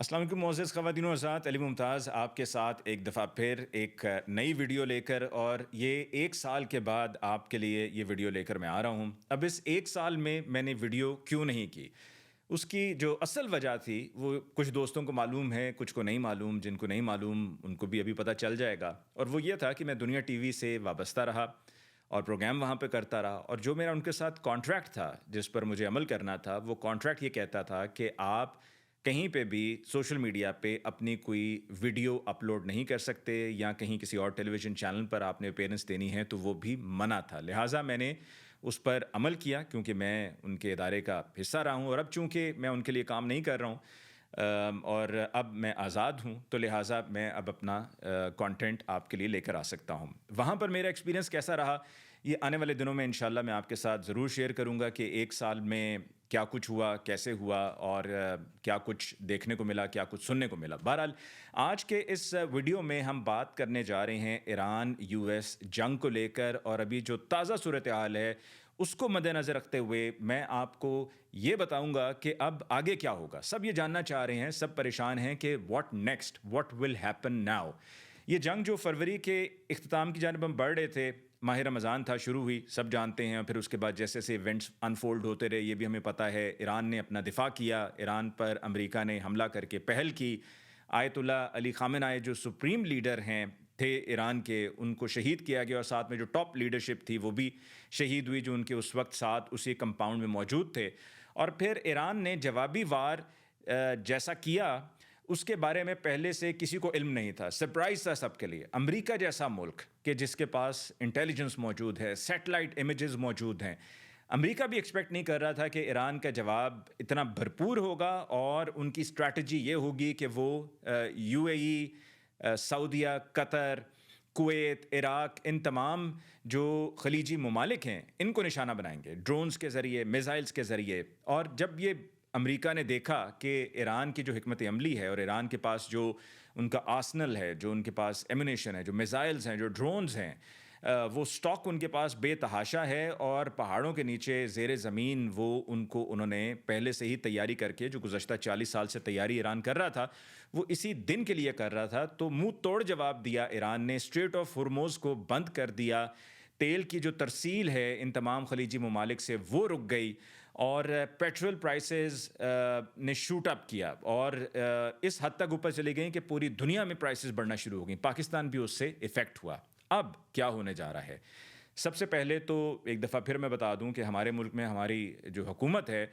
السلام علیکم معزز خواتین و حضرات، علی ممتاز آپ کے ساتھ ایک دفعہ پھر ایک نئی ویڈیو لے کر، اور یہ ایک سال کے بعد آپ کے لیے یہ ویڈیو لے کر میں آ رہا ہوں۔ اب اس ایک سال میں نے ویڈیو کیوں نہیں کی، اس کی جو اصل وجہ تھی وہ کچھ دوستوں کو معلوم ہے، کچھ کو نہیں معلوم۔ جن کو نہیں معلوم ان کو بھی ابھی پتہ چل جائے گا، اور وہ یہ تھا کہ میں دنیا ٹی وی سے وابستہ رہا اور پروگرام وہاں پہ کرتا رہا، اور جو میرا ان کے ساتھ کانٹریکٹ تھا جس پر مجھے عمل کرنا تھا، وہ کانٹریکٹ یہ کہتا تھا کہ آپ کہیں پہ بھی سوشل میڈیا پہ اپنی کوئی ویڈیو اپلوڈ نہیں کر سکتے، یا کہیں کسی اور ٹیلی ویژن چینل پر آپ نے اپیرنس دینی ہے تو وہ بھی منع تھا۔ لہٰذا میں نے اس پر عمل کیا، کیونکہ میں ان کے ادارے کا حصہ رہا ہوں، اور اب چونکہ میں ان کے لیے کام نہیں کر رہا ہوں اور اب میں آزاد ہوں، تو لہٰذا میں اب اپنا کانٹینٹ آپ کے لیے لے کر آ سکتا ہوں۔ وہاں پر میرا ایکسپیرینس کیسا رہا، یہ آنے والے دنوں میں انشاءاللہ میں آپ کے ساتھ ضرور شیئر کروں گا کہ ایک سال میں کیا کچھ ہوا، کیسے ہوا، اور کیا کچھ دیکھنے کو ملا، کیا کچھ سننے کو ملا۔ بہرحال آج کے اس ویڈیو میں ہم بات کرنے جا رہے ہیں ایران یو ایس جنگ کو لے کر، اور ابھی جو تازہ صورتحال ہے اس کو مد نظر رکھتے ہوئے میں آپ کو یہ بتاؤں گا کہ اب آگے کیا ہوگا۔ سب یہ جاننا چاہ رہے ہیں، سب پریشان ہیں کہ what next, what will happen now. یہ جنگ جو فروری کے اختتام کی جانب ہم بڑھ رہے تھے، ماہ رمضان تھا، شروع ہوئی، سب جانتے ہیں، اور پھر اس کے بعد جیسے جیسے ایونٹس انفولڈ ہوتے رہے یہ بھی ہمیں پتہ ہے۔ ایران نے اپنا دفاع کیا، ایران پر امریکہ نے حملہ کر کے پہل کی، آیت اللہ علی خامنہئی جو سپریم لیڈر ہیں تھے ایران کے، ان کو شہید کیا گیا، اور ساتھ میں جو ٹاپ لیڈرشپ تھی وہ بھی شہید ہوئی، جو ان کے اس وقت ساتھ اسی کمپاؤنڈ میں موجود تھے۔ اور پھر ایران نے جوابی وار جیسا کیا، اس کے بارے میں پہلے سے کسی کو علم نہیں تھا، سرپرائز تھا سب کے لیے۔ امریکہ جیسا ملک کہ جس کے پاس انٹیلیجنس موجود ہے، سیٹلائٹ امیجز موجود ہیں، امریکہ بھی ایکسپیکٹ نہیں کر رہا تھا کہ ایران کا جواب اتنا بھرپور ہوگا، اور ان کی اسٹریٹجی یہ ہوگی کہ وہ یو اے ای، سعودیہ، قطر، کویت، عراق، ان تمام جو خلیجی ممالک ہیں ان کو نشانہ بنائیں گے ڈرونز کے ذریعے، میزائلز کے ذریعے۔ اور جب یہ امریکہ نے دیکھا کہ ایران کی جو حکمت عملی ہے، اور ایران کے پاس جو ان کا آرسنل ہے، جو ان کے پاس ایمونیشن ہے، جو میزائلز ہیں، جو ڈرونز ہیں، وہ سٹاک ان کے پاس بے تحاشا ہے، اور پہاڑوں کے نیچے زیر زمین وہ انہوں نے پہلے سے ہی تیاری کر کے، جو گزشتہ 40 سال سے تیاری ایران کر رہا تھا وہ اسی دن کے لیے کر رہا تھا، تو منہ توڑ جواب دیا ایران نے، اسٹریٹ آف ہرموز کو بند کر دیا، تیل کی جو ترسیل ہے ان تمام خلیجی ممالک سے وہ رک گئی، اور پیٹرول پرائسز نے شوٹ اپ کیا، اور اس حد تک اوپر چلی گئیں کہ پوری دنیا میں پرائسز بڑھنا شروع ہو گئیں، پاکستان بھی اس سے افیکٹ ہوا۔ اب کیا ہونے جا رہا ہے؟ سب سے پہلے تو ایک دفعہ پھر میں بتا دوں کہ ہمارے ملک میں ہماری جو حکومت ہے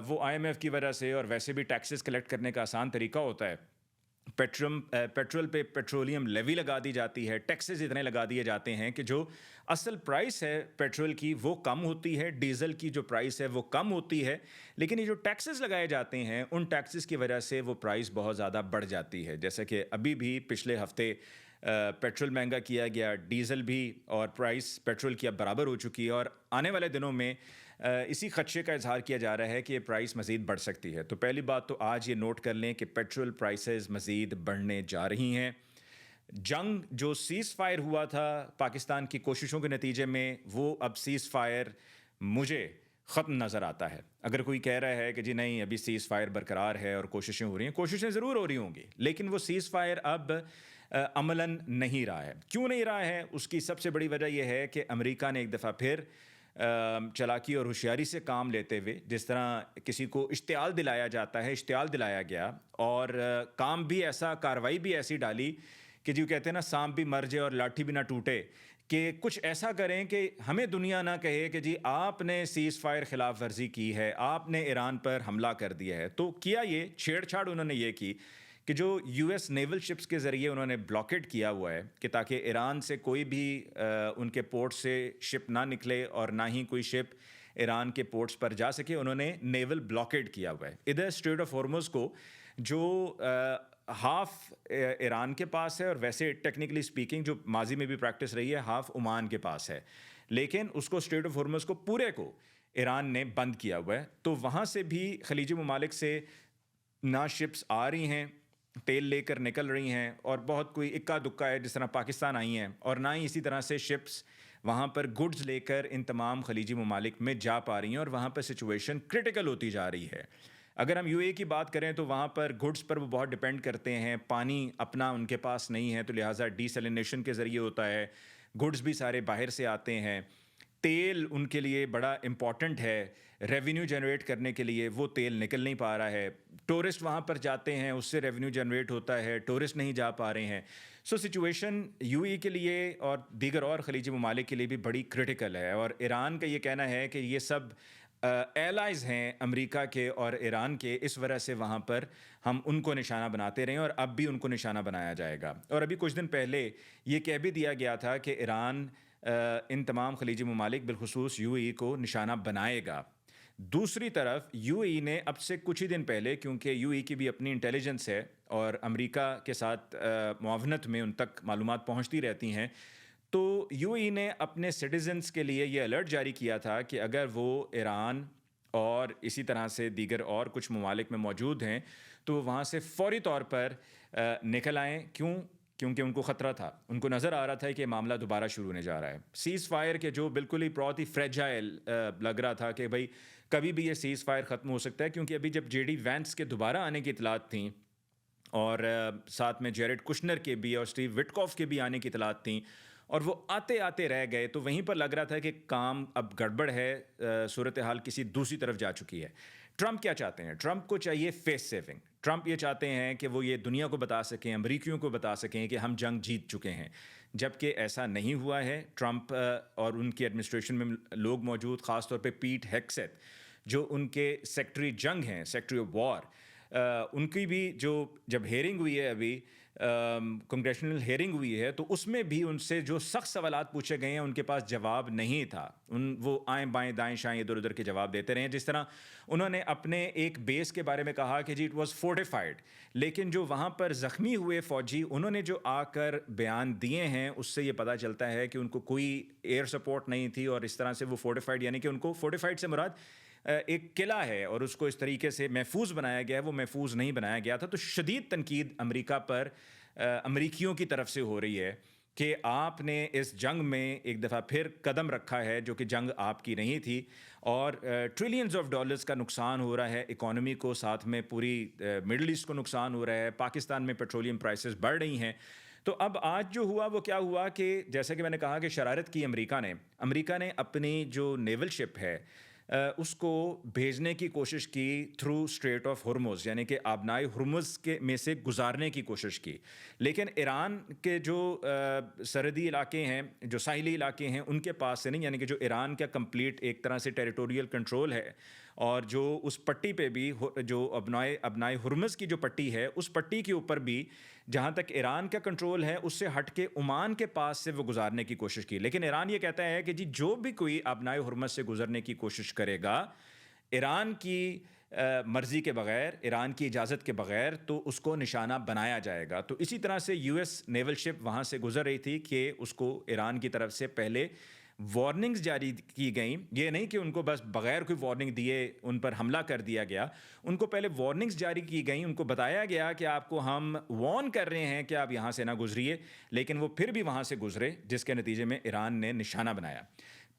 وہ آئی ایم ایف کی وجہ سے، اور ویسے بھی ٹیکسز کلیکٹ کرنے کا آسان طریقہ ہوتا ہے، پیٹرول پہ پیٹرولیم لیوی لگا دی جاتی ہے، ٹیکسز اتنے لگا دیے جاتے ہیں کہ جو اصل پرائس ہے پیٹرول کی وہ کم ہوتی ہے، ڈیزل کی جو پرائس ہے وہ کم ہوتی ہے، لیکن یہ جو ٹیکسز لگائے جاتے ہیں ان ٹیکسز کی وجہ سے وہ پرائس بہت زیادہ بڑھ جاتی ہے۔ جیسے کہ ابھی بھی پچھلے ہفتے پیٹرول مہنگا کیا گیا، ڈیزل بھی، اور پرائس پیٹرول کی اب برابر ہو چکی ہے، اور آنے والے دنوں میں اسی خدشے کا اظہار کیا جا رہا ہے کہ یہ پرائس مزید بڑھ سکتی ہے۔ تو پہلی بات تو آج یہ نوٹ کر لیں کہ پیٹرول پرائسز مزید بڑھنے جا رہی ہیں۔ جنگ جو سیز فائر ہوا تھا پاکستان کی کوششوں کے نتیجے میں، وہ اب سیز فائر مجھے ختم نظر آتا ہے۔ اگر کوئی کہہ رہا ہے کہ جی نہیں ابھی سیز فائر برقرار ہے اور کوششیں ہو رہی ہیں، کوششیں ضرور ہو رہی ہوں گی، لیکن وہ سیز فائر اب عملاً نہیں رہا ہے۔ کیوں نہیں رہا ہے؟ اس کی سب سے بڑی وجہ یہ ہے کہ امریکہ نے ایک دفعہ پھر چالاکی اور ہوشیاری سے کام لیتے ہوئے، جس طرح کسی کو اشتعال دلایا جاتا ہے، اشتعال دلایا گیا، اور کام بھی ایسا، کاروائی بھی ایسی ڈالی کہ جو کہتے ہیں نا سانپ بھی مر جائے اور لاٹھی بھی نہ ٹوٹے، کہ کچھ ایسا کریں کہ ہمیں دنیا نہ کہے کہ جی آپ نے سیز فائر خلاف ورزی کی ہے، آپ نے ایران پر حملہ کر دیا ہے۔ تو کیا یہ چھیڑ چھاڑ انہوں نے یہ کی کہ جو یو ایس نیول شپس کے ذریعے انہوں نے بلاکیٹ کیا ہوا ہے کہ تاکہ ایران سے کوئی بھی ان کے پورٹ سے شپ نہ نکلے، اور نہ ہی کوئی شپ ایران کے پورٹس پر جا سکے، انہوں نے نیول بلاکیٹ کیا ہوا ہے۔ ادھر اسٹریٹ آف ہارموز کو جو ہاف ایران کے پاس ہے، اور ویسے ٹیکنیکلی سپیکنگ جو ماضی میں بھی پریکٹس رہی ہے ہاف عمان کے پاس ہے، لیکن اس کو اسٹریٹ آف ہارموز کو پورے کو ایران نے بند کیا ہوا ہے۔ تو وہاں سے بھی خلیجی ممالک سے نہ شپس آ رہی ہیں، تیل لے کر نکل رہی ہیں، اور بہت کوئی اکا دکا ہے جس طرح پاکستان آئی ہیں، اور نہ ہی اسی طرح سے شپس وہاں پر گڈز لے کر ان تمام خلیجی ممالک میں جا پا رہی ہیں، اور وہاں پر سچویشن کرٹیکل ہوتی جا رہی ہے۔ اگر ہم یو اے کی بات کریں تو وہاں پر گڈس پر وہ بہت ڈپینڈ کرتے ہیں، پانی اپنا ان کے پاس نہیں ہے تو لہٰذا ڈیسیلینیشن کے ذریعے ہوتا ہے، گڈس بھی سارے باہر سے آتے ہیں، تیل ان کے لیے بڑا امپورٹنٹ ہے، ریونیو جنریٹ کرنے کے لیے وہ تیل نکل نہیں پا رہا ہے، ٹورسٹ وہاں پر جاتے ہیں اس سے ریونیو جنریٹ ہوتا ہے، ٹورسٹ نہیں جا پا رہے ہیں. سو سچویشن یو اے کے لیے اور دیگر اور خلیجی ممالک کے لیے بھی بڑی کرٹیکل ہے، اور ایران کا یہ کہنا ہے کہ یہ سب ایلائز ہیں امریکہ کے اور ایران کے، اس وجہ سے وہاں پر ہم ان کو نشانہ بناتے رہے اور اب بھی ان کو نشانہ بنایا جائے گا. اور ابھی کچھ دن پہلے یہ کہہ بھی دیا گیا تھا کہ ایران ان تمام خلیجی ممالک بالخصوص یو اے کو نشانہ بنائے گا. دوسری طرف یو اے نے اب سے کچھ ہی دن پہلے، کیونکہ یو اے کی بھی اپنی انٹیلیجنس ہے اور امریکہ کے ساتھ معاونت میں ان تک معلومات پہنچتی رہتی ہیں، تو یو اے نے اپنے سٹیزنز کے لیے یہ الرٹ جاری کیا تھا کہ اگر وہ ایران اور اسی طرح سے دیگر اور کچھ ممالک میں موجود ہیں تو وہ وہاں سے فوری طور پر نکل آئیں. کیونکہ ان کو خطرہ تھا، ان کو نظر آ رہا تھا کہ معاملہ دوبارہ شروع ہونے جا رہا ہے. سیز فائر کے جو بالکل ہی بہت ہی فریجائل لگ رہا تھا کہ بھائی کبھی بھی یہ سیز فائر ختم ہو سکتا ہے، کیونکہ ابھی جب جے ڈی وینس کے دوبارہ آنے کی اطلاعات تھیں اور ساتھ میں جیریڈ کشنر کے بھی اور اسٹیو وٹکوف کے بھی آنے کی اطلاعات تھیں اور وہ آتے آتے رہ گئے، تو وہیں پر لگ رہا تھا کہ کام اب گڑبڑ ہے، صورتحال کسی دوسری طرف جا چکی ہے. ٹرمپ کیا چاہتے ہیں؟ ٹرمپ کو چاہیے فیس سیونگ. ٹرمپ یہ چاہتے ہیں کہ وہ یہ دنیا کو بتا سکیں، امریکیوں کو بتا سکیں کہ ہم جنگ جیت چکے ہیں، جبکہ ایسا نہیں ہوا ہے. ٹرمپ اور ان کی ایڈمنسٹریشن میں لوگ موجود، خاص طور پہ پیٹ ہیکسیت جو ان کے سیکٹری جنگ ہیں، سیکٹری آف وار، ان کی بھی جو جب ہیئرنگ ہوئی ہے، ابھی کنگریشنل ہیئرنگ ہوئی ہے، تو اس میں بھی ان سے جو سخت سوالات پوچھے گئے ہیں ان کے پاس جواب نہیں تھا. وہ آئیں بائیں دائیں شائیں ادھر ادھر کے جواب دیتے رہے ہیں. جس طرح انہوں نے اپنے ایک بیس کے بارے میں کہا کہ جی اٹ واز فورٹیفائڈ، لیکن جو وہاں پر زخمی ہوئے فوجی انہوں نے جو آ کر بیان دیے ہیں اس سے یہ پتہ چلتا ہے کہ ان کو کوئی ایئر سپورٹ نہیں تھی، اور اس طرح سے وہ فورٹیفائڈ، یعنی کہ ان کو فورٹیفائڈ سے مراد ایک قلعہ ہے اور اس کو اس طریقے سے محفوظ بنایا گیا ہے، وہ محفوظ نہیں بنایا گیا تھا. تو شدید تنقید امریکہ پر امریکیوں کی طرف سے ہو رہی ہے کہ آپ نے اس جنگ میں ایک دفعہ پھر قدم رکھا ہے جو کہ جنگ آپ کی نہیں تھی، اور ٹریلینز آف ڈالرز کا نقصان ہو رہا ہے اکانومی کو، ساتھ میں پوری مڈل ایسٹ کو نقصان ہو رہا ہے، پاکستان میں پیٹرولیم پرائسز بڑھ رہی ہیں. تو اب آج جو ہوا وہ کیا ہوا کہ جیسے کہ میں نے کہا کہ شرارت کی امریکہ نے اپنی جو نیول شپ ہے اس کو بھیجنے کی کوشش کی تھرو اسٹریٹ آف ہرمز، یعنی کہ آبنائے ہرمز کے میں سے گزارنے کی کوشش کی. لیکن ایران کے جو سرحدی علاقے ہیں، جو ساحلی علاقے ہیں، ان کے پاس سے نہیں، یعنی کہ جو ایران کا کمپلیٹ ایک طرح سے ٹیریٹوریل کنٹرول ہے، اور جو اس پٹی پہ بھی جو ابنائے ہرمز کی جو پٹی ہے، اس پٹی کے اوپر بھی جہاں تک ایران کا کنٹرول ہے اس سے ہٹ کے عمان کے پاس سے وہ گزارنے کی کوشش کی. لیکن ایران یہ کہتا ہے کہ جی جو بھی کوئی ابنائے ہرمز سے گزرنے کی کوشش کرے گا ایران کی مرضی کے بغیر، ایران کی اجازت کے بغیر، تو اس کو نشانہ بنایا جائے گا. تو اسی طرح سے یو ایس نیول شپ وہاں سے گزر رہی تھی کہ اس کو ایران کی طرف سے پہلے وارننگز جاری کی گئیں. یہ نہیں کہ ان کو بس بغیر کوئی وارننگ دیے ان پر حملہ کر دیا گیا، ان کو پہلے وارننگز جاری کی گئیں، ان کو بتایا گیا کہ آپ کو ہم وارن کر رہے ہیں کہ آپ یہاں سے نہ گزریے، لیکن وہ پھر بھی وہاں سے گزرے، جس کے نتیجے میں ایران نے نشانہ بنایا.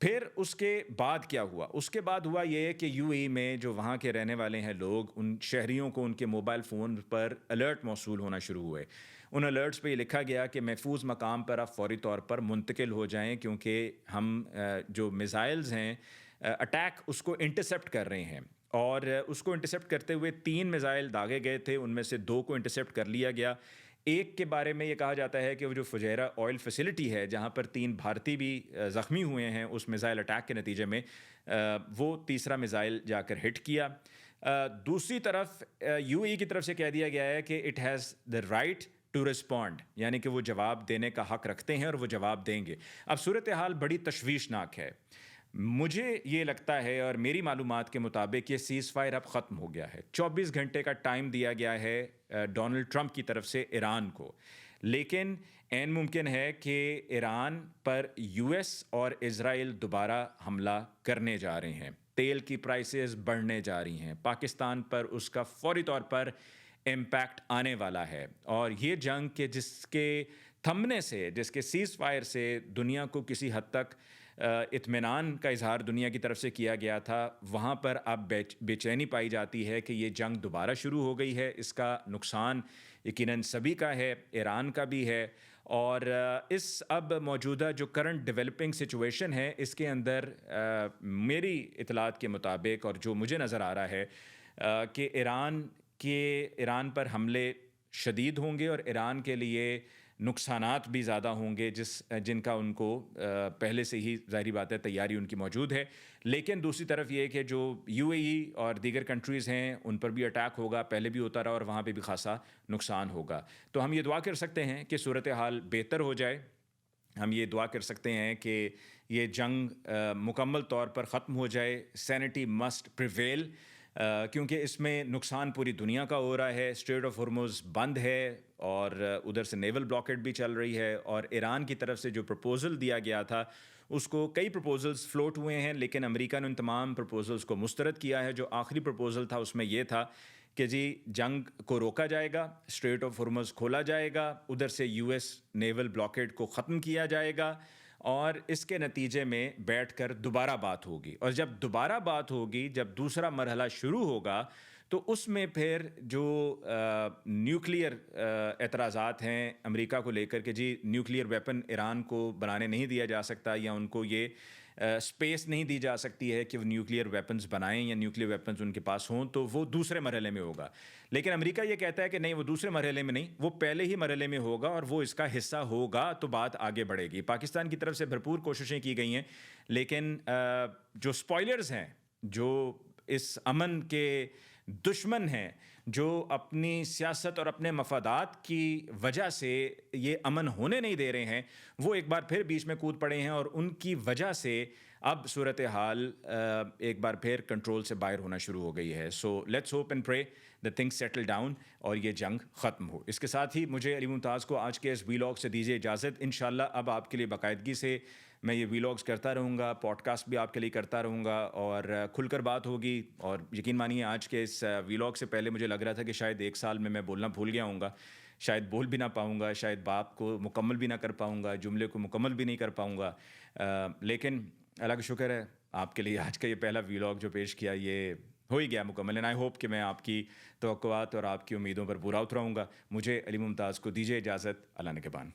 پھر اس کے بعد کیا ہوا؟ اس کے بعد ہوا یہ کہ یو اے میں جو وہاں کے رہنے والے ہیں لوگ، ان شہریوں کو ان کے موبائل فون پر الرٹ موصول ہونا شروع ہوئے. ان الرٹس پہ یہ لکھا گیا کہ محفوظ مقام پر آپ فوری طور پر منتقل ہو جائیں، کیونکہ ہم جو میزائلز ہیں اٹیک اس کو انٹرسیپٹ کر رہے ہیں. اور اس کو انٹرسیپٹ کرتے ہوئے 3 میزائل داغے گئے تھے، ان میں سے 2 کو انٹرسیپٹ کر لیا گیا. ایک کے بارے میں یہ کہا جاتا ہے کہ وہ جو فجیرہ آئل فیسلٹی ہے جہاں پر 3 بھارتی بھی زخمی ہوئے ہیں اس میزائل اٹیک کے نتیجے میں، وہ تیسرا میزائل جا کر ہٹ کیا. دوسری طرف یو اے کی طرف سے کہہ دیا گیا ہے کہ it has the right to respond, یعنی کہ وہ جواب دینے کا حق رکھتے ہیں اور وہ جواب دیں گے. اب صورتحال بڑی تشویشناک ہے. مجھے یہ لگتا ہے اور میری معلومات کے مطابق یہ سیز فائر اب ختم ہو گیا ہے. 24 گھنٹے کا ٹائم دیا گیا ہے ڈونلڈ ٹرمپ کی طرف سے ایران کو، لیکن عین ممکن ہے کہ ایران پر یو ایس اور اسرائیل دوبارہ حملہ کرنے جا رہے ہیں. تیل کی پرائسز بڑھنے جا رہی ہیں، پاکستان پر اس کا فوری طور پر امپیکٹ آنے والا ہے. اور یہ جنگ کہ جس کے تھمنے سے، جس کے سیز فائر سے دنیا کو کسی حد تک اطمینان کا اظہار دنیا کی طرف سے کیا گیا تھا، وہاں پر اب بے چینی پائی جاتی ہے کہ یہ جنگ دوبارہ شروع ہو گئی ہے۔ اس کا نقصان یقیناً سبھی کا ہے، ایران کا بھی ہے، اور اس اب موجودہ جو کرنٹ ڈیولپنگ سچویشن ہے اس کے اندر میری اطلاعات کے مطابق اور جو مجھے نظر آ رہا ہے کہ ایران پر حملے شدید ہوں گے اور ایران کے لیے نقصانات بھی زیادہ ہوں گے، جن کا ان کو پہلے سے ہی ظاہری بات ہے تیاری ان کی موجود ہے۔ لیکن دوسری طرف یہ کہ جو یو اے ای اور دیگر کنٹریز ہیں ان پر بھی اٹیک ہوگا، پہلے بھی ہوتا رہا اور وہاں پہ بھی خاصا نقصان ہوگا۔ تو ہم یہ دعا کر سکتے ہیں کہ صورتحال بہتر ہو جائے، ہم یہ دعا کر سکتے ہیں کہ یہ جنگ مکمل طور پر ختم ہو جائے، سینٹی مسٹ پریویل، کیونکہ اس میں نقصان پوری دنیا کا ہو رہا ہے۔ اسٹریٹ آف ہرمز بند ہے اور ادھر سے نیول بلاکیڈ بھی چل رہی ہے، اور ایران کی طرف سے جو پرپوزل دیا گیا تھا اس کو کئی پرپوزلز فلوٹ ہوئے ہیں، لیکن امریکہ نے ان تمام پرپوزلز کو مسترد کیا ہے۔ جو آخری پرپوزل تھا اس میں یہ تھا کہ جی جنگ کو روکا جائے گا، اسٹریٹ آف ہرمز کھولا جائے گا، ادھر سے یو ایس نیول بلاکیڈ کو ختم کیا جائے گا، اور اس کے نتیجے میں بیٹھ کر دوبارہ بات ہوگی۔ اور جب دوبارہ بات ہوگی، جب دوسرا مرحلہ شروع ہوگا، تو اس میں پھر جو نیوکلیئر اعتراضات ہیں امریکہ کو لے کر کہ جی نیوکلیئر ویپن ایران کو بنانے نہیں دیا جا سکتا، یا ان کو یہ اسپیس نہیں دی جا سکتی ہے کہ وہ نیوکلیئر ویپنز بنائیں یا نیوکلیئر ویپنز ان کے پاس ہوں، تو وہ دوسرے مرحلے میں ہوگا۔ لیکن امریکہ یہ کہتا ہے کہ نہیں، وہ دوسرے مرحلے میں نہیں، وہ پہلے ہی مرحلے میں ہوگا اور وہ اس کا حصہ ہوگا، تو بات آگے بڑھے گی۔ پاکستان کی طرف سے بھرپور کوششیں کی گئی ہیں، لیکن جو سپوائلرز ہیں، جو اس امن کے دشمن ہیں، جو اپنی سیاست اور اپنے مفادات کی وجہ سے یہ امن ہونے نہیں دے رہے ہیں، وہ ایک بار پھر بیچ میں کود پڑے ہیں، اور ان کی وجہ سے اب صورتحال ایک بار پھر کنٹرول سے باہر ہونا شروع ہو گئی ہے۔ سو لیٹس ہوپ اینڈ پرے that things settle down اور یہ جنگ ختم ہو۔ اس کے ساتھ ہی مجھے علی ممتاز کو آج کے اس ویلاگ سے دیجیے اجازت۔ انشاءاللہ اب آپ کے لیے باقاعدگی سے میں یہ ویلاگز کرتا رہوں گا، پوڈ کاسٹ بھی آپ کے لیے کرتا رہوں گا، اور کھل کر بات ہوگی۔ اور یقین مانیے آج کے اس ویلاگ سے پہلے مجھے لگ رہا تھا کہ شاید ایک سال میں بولنا بھول گیا ہوں گا، شاید بول بھی نہ پاؤں گا، شاید بات کو مکمل بھی نہ کر پاؤں گا، جملے کو مکمل بھی نہیں کر پاؤں گا، لیکن اللہ کا شکر ہے آپ کے لیے آج کا یہ پہلا ویلاگ جو پیش کیا یہ ہو ہی گیا مکمل۔ اینڈ آئی ہوپ کہ میں آپ کی توقعات اور آپ کی امیدوں پر پورا اتراؤں گا۔ مجھے علی ممتاز کو دیجیے اجازت، اللہ نگہبان۔